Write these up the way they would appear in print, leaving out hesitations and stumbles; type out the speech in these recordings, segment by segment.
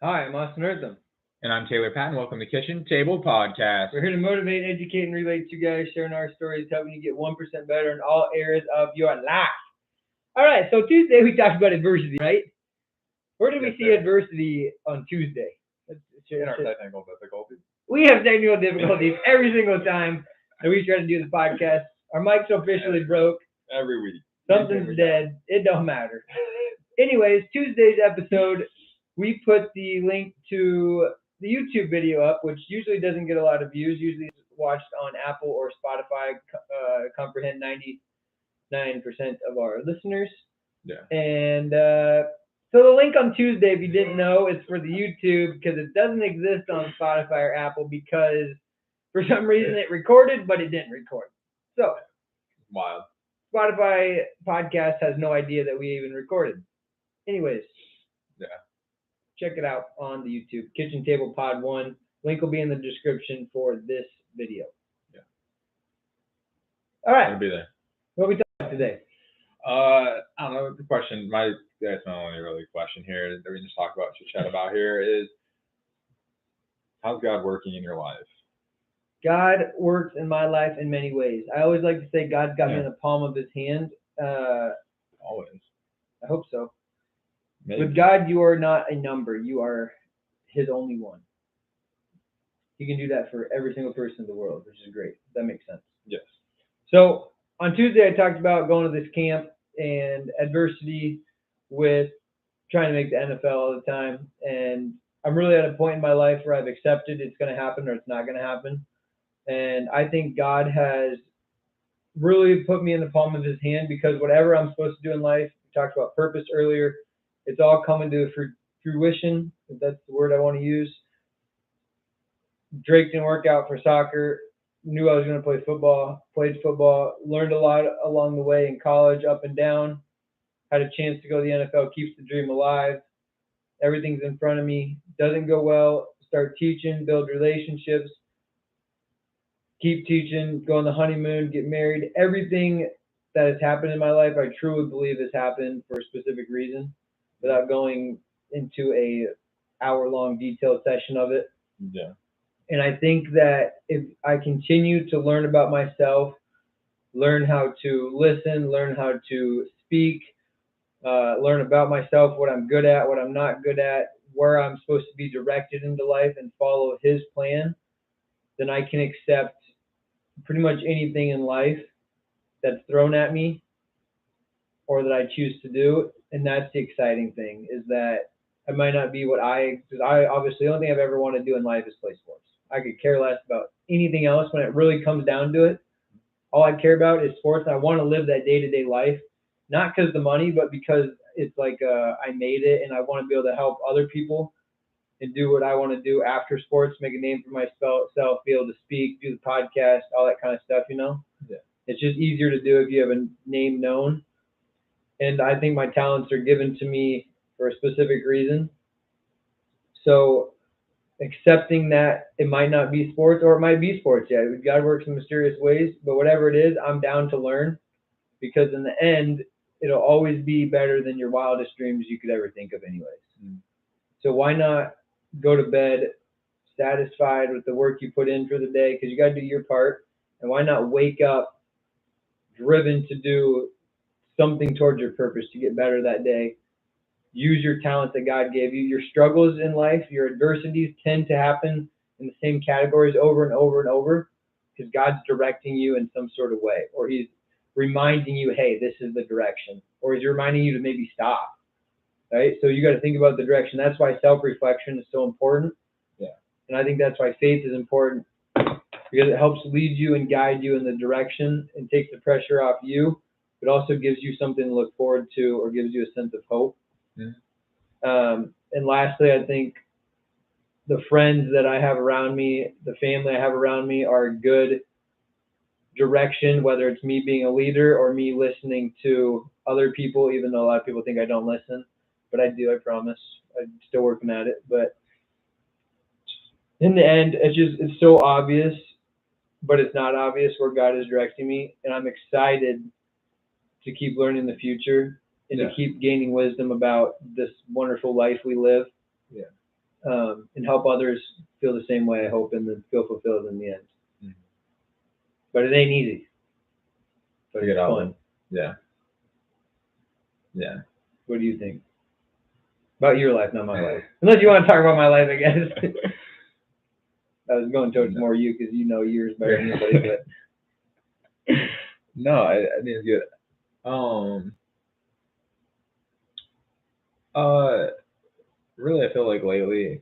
Hi, I'm Austin Eartham. And I'm Taylor Patton. Welcome to Kitchen Table Podcast. We're here to motivate, educate, and relate to you guys, sharing our stories, helping you get 1% better in all areas of your life. All right, so Tuesday we talked about adversity, right? Where did we see adversity on Tuesday? In our technical difficulties. We have technical difficulties every single time that we try to do the podcast. Our mic's officially broke. Every week. Something's dead. It don't matter. Anyways, Tuesday's episode, we put the link to the YouTube video up, which usually doesn't get a lot of views. Usually it's watched on Apple or Spotify, comprehend 99% of our listeners. Yeah. And so the link on Tuesday, if you didn't know, is for the YouTube because it doesn't exist on Spotify or Apple because for some reason it recorded, but it didn't record. So wild. Spotify podcast has no idea that we even recorded. Anyways. Yeah. Check it out on the YouTube. Kitchen Table Pod 1. Link will be in the description for this video. Yeah. All right. It'll be there. What are we talking about today? I don't know. The question, that's my only really question here that we just talk about, chat about here is, how's God working in your life? God works in my life in many ways. I always like to say God's got me in the palm of his hand. Always. I hope so. Maybe. With God, you are not a number. You are his only one. He can do that for every single person in the world, which is great. That makes sense. Yes. So on Tuesday, I talked about going to this camp and adversity with trying to make the NFL all the time. And I'm really at a point in my life where I've accepted it's going to happen or it's not going to happen. And I think God has really put me in the palm of his hand because whatever I'm supposed to do in life, we talked about purpose earlier, it's all coming to fruition, if that's the word I want to use. Drake didn't work out for soccer, knew I was going to play football, played football, learned a lot along the way in college, up and down, had a chance to go to the NFL, keeps the dream alive. Everything's in front of me. Doesn't go well, start teaching, build relationships, keep teaching, go on the honeymoon, get married. Everything that has happened in my life, I truly believe has happened for a specific reason without going into a hour-long detailed session of it. Yeah. And I think that if I continue to learn about myself, learn how to listen, learn how to speak, learn about myself, what I'm good at, what I'm not good at, where I'm supposed to be directed into life and follow his plan, then I can accept pretty much anything in life that's thrown at me or that I choose to do. And that's the exciting thing, is that I might not be because I obviously the only thing I've ever wanted to do in life is play sports. I could care less about anything else when it really comes down to it. All I care about is sports. I want to live that day-to-day life, not because of the money, but because it's like I made it and I want to be able to help other people and do what I want to do after sports, make a name for myself, be able to speak, do the podcast, all that kind of stuff, you know? Yeah. It's just easier to do if you have a name known. And I think my talents are given to me for a specific reason. So accepting that it might not be sports or it might be sports, yeah. God works in mysterious ways, but whatever it is, I'm down to learn because in the end, it'll always be better than your wildest dreams you could ever think of anyways. Mm. So why not go to bed satisfied with the work you put in for the day, because you got to do your part, and why not wake up driven to do something towards your purpose to get better that day. Use your talents that God gave you. Your struggles in life, your adversities tend to happen in the same categories over and over and over because God's directing you in some sort of way, or he's reminding you, hey, this is the direction, or he's reminding you to maybe stop, right? So you got to think about the direction. That's why self-reflection is so important. Yeah. And I think that's why faith is important, because it helps lead you and guide you in the direction and takes the pressure off you. It also gives you something to look forward to or gives you a sense of hope. Mm-hmm. And lastly, I think the friends that I have around me, the family I have around me are a good direction, whether it's me being a leader or me listening to other people, even though a lot of people think I don't listen. But I do, I promise. I'm still working at it. But in the end, it's so obvious, but it's not obvious where God is directing me. And I'm excited to keep learning the future and to keep gaining wisdom about this wonderful life we live. Yeah. and help others feel the same way, I hope, and then feel fulfilled in the end. Mhm. But it ain't easy. But To get it's out. fun. Yeah. Yeah. What do you think? About your life, not my life. Unless you want to talk about my life, I guess. I was going towards more you because you know yours better than anybody. But No, I think it's good. Really, I feel like lately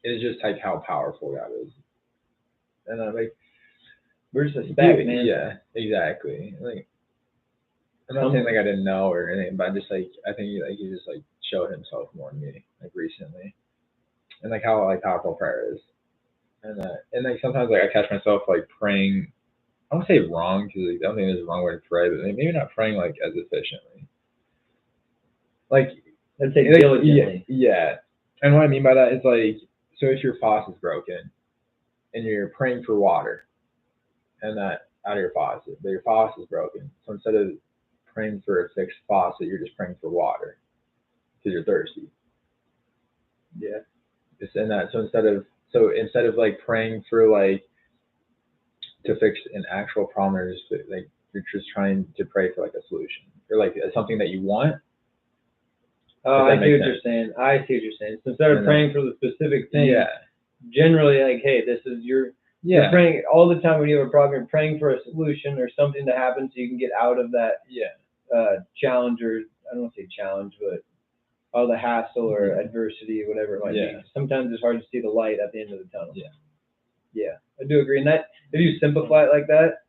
it's just like how powerful God is, and I'm like, we're just a speck, man. Yeah, exactly. Like, I'm not saying like I didn't know or anything, but I just like I think like he just like showed himself more to me like recently, and like how like powerful prayer is, and like sometimes like I catch myself like praying. I don't say wrong because like, I don't think there's a wrong way to pray, but maybe not praying like as efficiently. Like, let's say diligently. Yeah. And what I mean by that is like, so if your faucet's broken and you're praying for water and that out of your faucet, but your faucet's broken. So instead of praying for a fixed faucet, you're just praying for water because you're thirsty. Yeah. It's in that. So instead of like praying for like to fix an actual problem, or just like you're just trying to pray for like a solution or like something that you want. Oh, I see what you're saying. So instead of praying for the specific thing, generally like, hey, this is you're praying all the time when you have a problem. You're praying for a solution or something to happen so you can get out of that challenge, or I don't want to say challenge, but all the hassle or adversity, whatever it might be. Sometimes it's hard to see the light at the end of the tunnel. Yeah, I do agree. And that if you simplify it like that,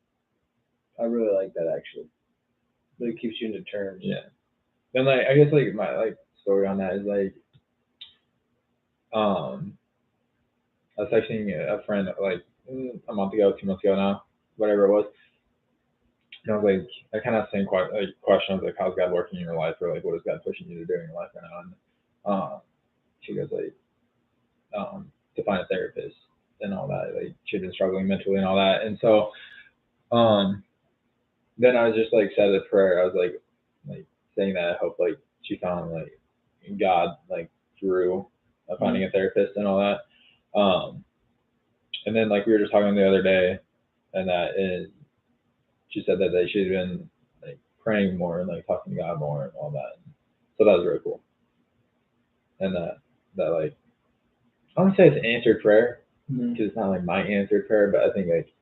I really like that actually. It really keeps you into terms. Yeah. And like I guess like my like story on that is like I was texting a friend like a month ago, 2 months ago now, whatever it was. And I was like, I kind of same question of like, how's God working in your life, or like, what is God pushing you to do in your life right now? And she goes like, to find a therapist and all that. Like she'd been struggling mentally and all that, and so then I was just like said a prayer. I was like saying that I hope like she found like God like through finding a therapist and all that. And then like we were just talking the other day, and she said that she'd been like praying more and like talking to God more and all that. So that was really cool. And that like I wouldn't say it's answered prayer because it's not like my answered prayer, but I think like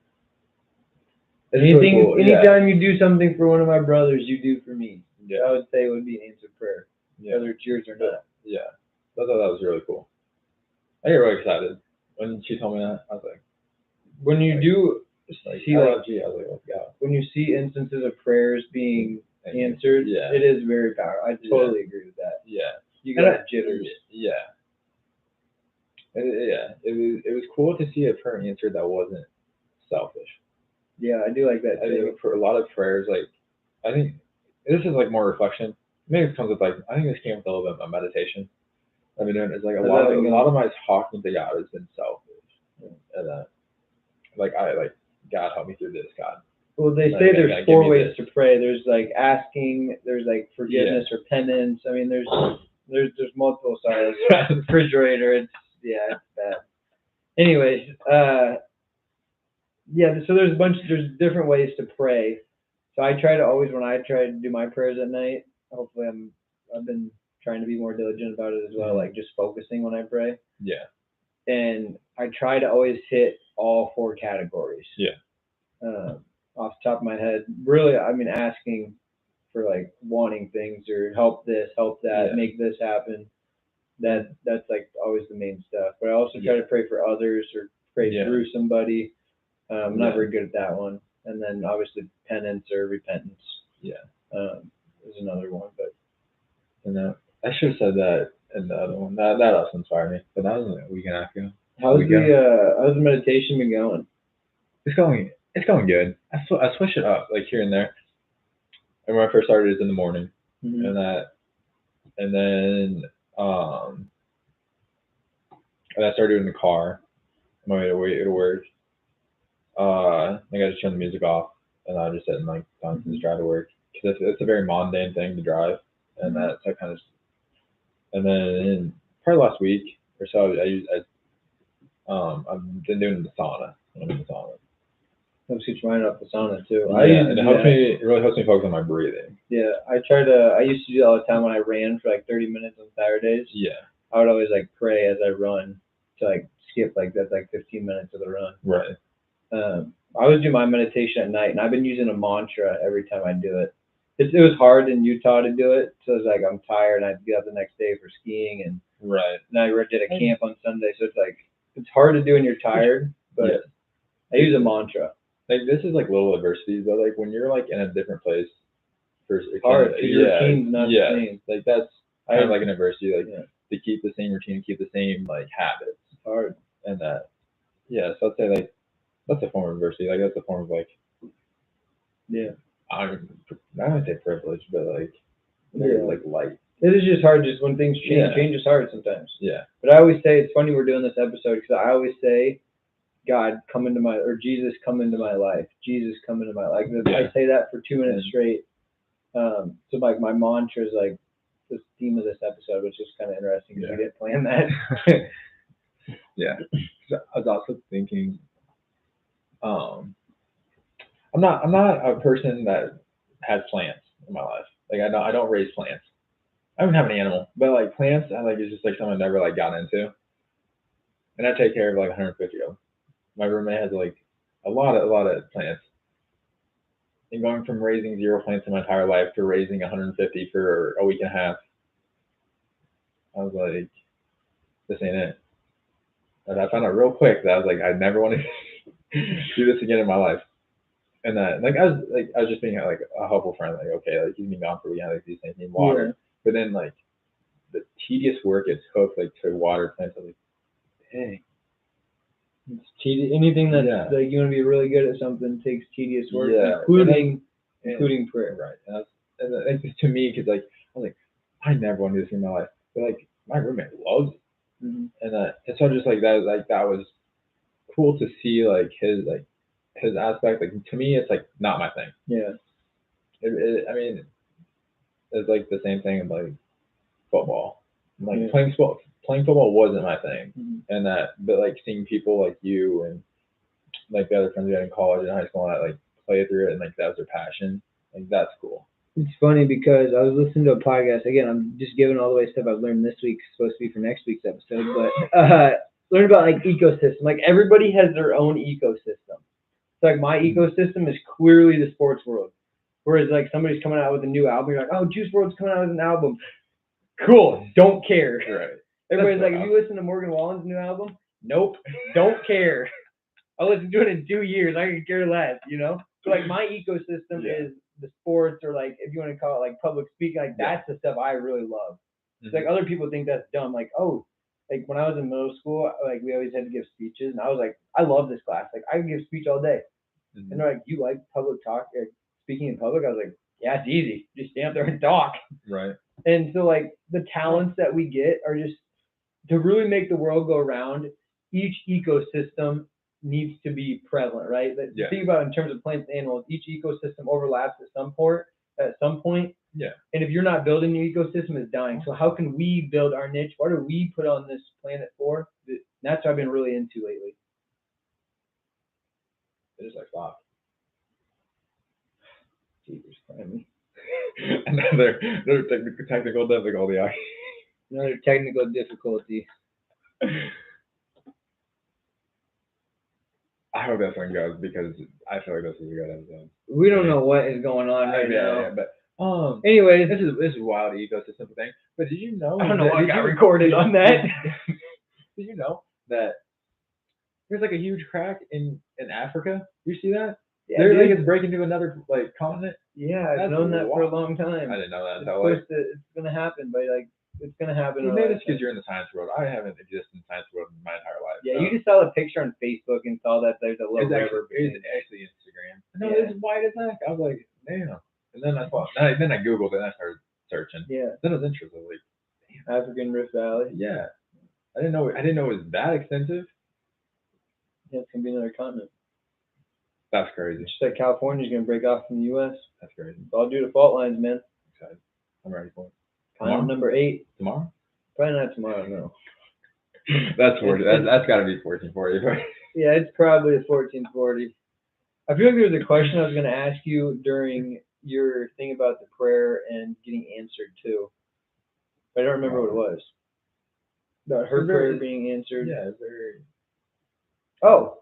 anytime you do something for one of my brothers, you do for me. Yeah. I would say it would be an answered prayer, whether it's yours or not. Yeah, I thought that was really cool. I get really excited when she told me that. I was like, when you do see I was like, let's go. When you see instances of prayers being answered, it is very powerful. I totally agree with that. Yeah, you got jitters. Yeah. It was cool to see a prayer answered that wasn't selfish. Yeah, I do like that too. I think for a lot of prayers, like I think this is like more reflection. Maybe it comes with like I think this came with a little bit of meditation. I mean, it's like a lot of my talking to God has been selfish, and like God help me through this, God. Well, they say there's 4 ways to pray. There's like asking, there's like forgiveness or penance. I mean, there's multiple. Sorry, refrigerator. It's bad. Anyways, so there's different ways to pray. So I try to always, when I try to do my prayers at night, hopefully I've been trying to be more diligent about it as well, like just focusing when I pray. Yeah. And I try to always hit all 4 categories. Yeah. Off the top of my head, really, I mean, asking for like wanting things or help this, help that, make this happen. That's like always the main stuff. But I also try to pray for others or pray through somebody. I'm not very good at that one. And then obviously penance or repentance. Yeah. Is another one, but. And I should have said that in the other one. That also inspired me. But that was like a week and a half ago. How's the meditation been going? It's going good. I switch it up like here and there. And when I first started, it's in the morning, and then I started in the car on my way to work. I got to turn the music off, and I just sit and like just drive to work because it's a very mundane thing to drive, and that's I kind of. And then probably last week or so. I've been doing the sauna. I'm in the sauna. Helps get your mind off the sauna too. Yeah, and it really helps me focus on my breathing. Yeah, I used to do that all the time when I ran for like 30 minutes on Saturdays. Yeah. I would always like pray as I run to like skip like that's like 15 minutes of the run. Right. I always do my meditation at night, and I've been using a mantra every time I do it. It was hard in Utah to do it, so it's like I'm tired and I have to get up the next day for skiing, and I did a camp on Sunday, so it's like it's hard to do when you're tired, but I use a mantra. Like this is like little adversities, but like when you're like in a different place, it's hard because your routine's not the same. Like that's kind of like an adversity, like to keep the same routine, keep the same like habits. It's hard, and so I'd say like that's a form of adversity. Like that's a form of like I don't say privilege, but like like light. It is just hard, just when things change. Change is hard sometimes. Yeah. But I always say, it's funny we're doing this episode because I always say, God, come into my, or Jesus, come into my life. Jesus, come into my life. I say that for 2 minutes straight. So like my mantra is like the theme of this episode, which is kind of interesting because we didn't plan that. Yeah. So I was also thinking, I'm not a person that has plants in my life. Like I don't raise plants. I don't have an animal, but like plants, I like it's just like something I never like got into. And I take care of like 150 of them. My roommate has like a lot of plants. And going from raising 0 plants in my entire life to raising 150 for a week and a half, I was like, this ain't it. And I found out real quick that I was like, I never want to do this again in my life. And like I was just being like a helpful friend, like okay, like you've been gone for a week, like these things need water. Yeah. But then like the tedious work it took like to water plants, I was like, dang. It's tedious. Anything that like you want to be really good at something takes tedious work, including prayer. Right. And like to me, because like I was like, I never want to do this in my life, but like my roommate loves it. Mm-hmm. And so just like that was cool to see like his aspect. Like to me, it's like not my thing. Yeah. I mean, it's like the same thing with like football. Like playing football wasn't my thing, and but like seeing people like you and like the other friends we had in college and high school and that like play through it and like that was their passion. Like that's cool. It's funny because I was listening to a podcast. Again, I'm just giving all the way stuff I've learned this week, supposed to be for next week's episode, but learn about like ecosystem. Like everybody has their own ecosystem. So like my ecosystem is clearly the sports world. Whereas like somebody's coming out with a new album, you're like, oh, Juice WRLD's coming out with an album. Cool, don't care. Right. Everybody's like, have you listened to Morgan Wallen's new album? Nope, don't care. I'll listen to it in 2 years. I could care less, you know? So like my ecosystem is the sports, or like if you want to call it like public speaking, like that's the stuff I really love. It's like other people think that's dumb. Like, oh, like when I was in middle school, like we always had to give speeches, and I was like, I love this class. Like I can give a speech all day. And they're like, you like public talk, speaking in public? I was like, yeah, it's easy. Just stand up there and talk. Right. And so like the talents that we get are just to really make the world go round. Each ecosystem needs to be prevalent, right? Think about it in terms of plants and animals. Each ecosystem overlaps at some point. Yeah. And if you're not building the ecosystem, it's dying. So how can we build our niche? What are we put on this planet for? And that's what I've been really into lately. It is like stop. Jesus Christ. Another technical difficulty. Another technical difficulty. I hope this one goes because I feel like this is a good episode. We don't know what is going on right now. Yeah, but anyways, this is a wild ecosystem thing. But did you know? I don't know what got recorded on that. Did you know that there's like a huge crack in Africa? You see that? Yeah, like it's breaking to another like continent. Yeah, I've known that for a long time. I didn't know that. It's gonna happen, but like it's gonna happen. You made this because you're in the science world. I haven't existed in the science world my entire life. Yeah, you just saw a picture on Facebook and saw that there's a low river. It's actually Instagram. No, it's white as heck. I was like, damn. And then I thought, then I Googled it and I started searching. Yeah. Then I was interested. Like, damn. African Rift Valley. Yeah. I didn't know it was that extensive. Yeah, it's gonna be another continent. That's crazy. Just like California's gonna break off from the U.S. That's crazy. It's all due to fault lines, man. Excited. I'm ready for it. Continent number 8. Tomorrow? Probably not tomorrow, no. That's 40. That's got to be 1440. Yeah, it's probably a 1440. I feel like there was a question I was going to ask you during your thing about the prayer and getting answered too. But I don't remember what it was. About her prayer being answered. Yeah, it's very. Oh,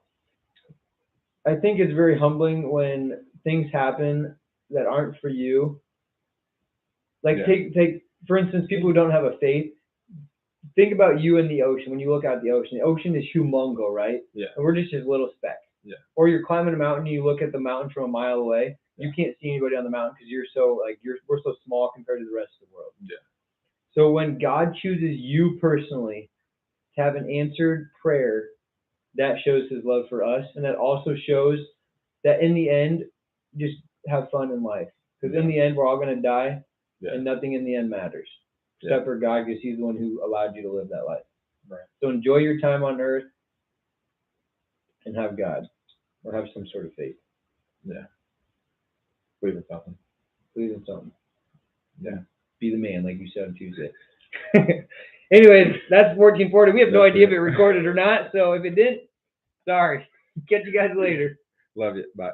I think it's very humbling when things happen that aren't for you. Like take for instance, people who don't have a faith. Think about you in the ocean. When you look out at the ocean is humongo, right? Yeah. And we're just this little speck. Yeah. Or you're climbing a mountain and you look at the mountain from a mile away. Yeah. You can't see anybody on the mountain because we're so small compared to the rest of the world. Yeah. So when God chooses you personally to have an answered prayer, that shows his love for us, and that also shows that in the end, just have fun in life. Because in the end, we're all going to die, and nothing in the end matters. Except for God, because he's the one who allowed you to live that life. Right. So enjoy your time on earth and have God, or have some sort of faith. Yeah. Believe in something. Believe in something. Yeah. Be the man, like you said on Tuesday. Anyways, that's 1440. We have no idea if it recorded or not, so if it didn't, sorry. Catch you guys later. Love you. Bye.